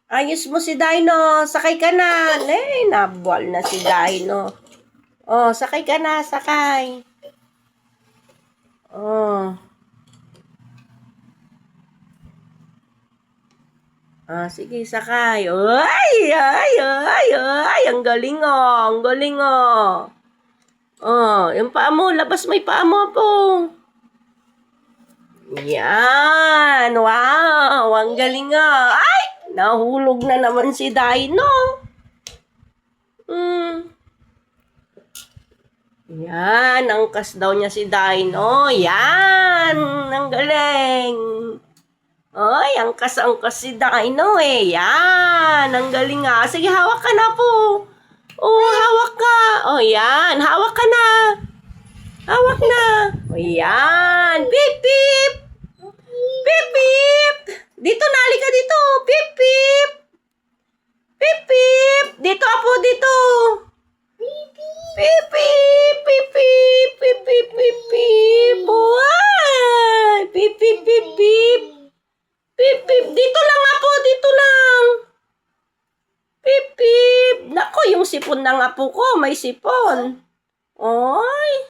Ayos mo si Dino. Sakay ka na. Nabuwal na si Dino. Oh, sakay ka na. Sakay. Oh. Ah, sige, sakay. Ay, ay, ay, ay. Ang galing oh. Ang galing oh. Oh, yung paa mo. Labas mo yung paa mo po. Yan. Wow. Ang galing ah. Ay! Nahulog na naman si Dino. Yan. Angkas daw niya si Dino. Yan. Ang galing. Ay, angkas-angkas si Dino eh. Yan. Ang galing ah. Sige, hawak ka na po. Oh, hawak ka. Oh, yan. Hawak ka na. Hawak na. Oh, yan. Pip, pip. Pip, pip. Dito na, halika dito. Pip, pip. Pip, pip. Dito, apo, dito. Pip, pip. Pip, pip. Pip, pip, pip, pip. Buhay. Pip, pip, pip, pip. Pip, pip. Dito lang, apo, dito lang. Pip, pip. Nako, yung sipon ng apo ko, may sipon. Oy.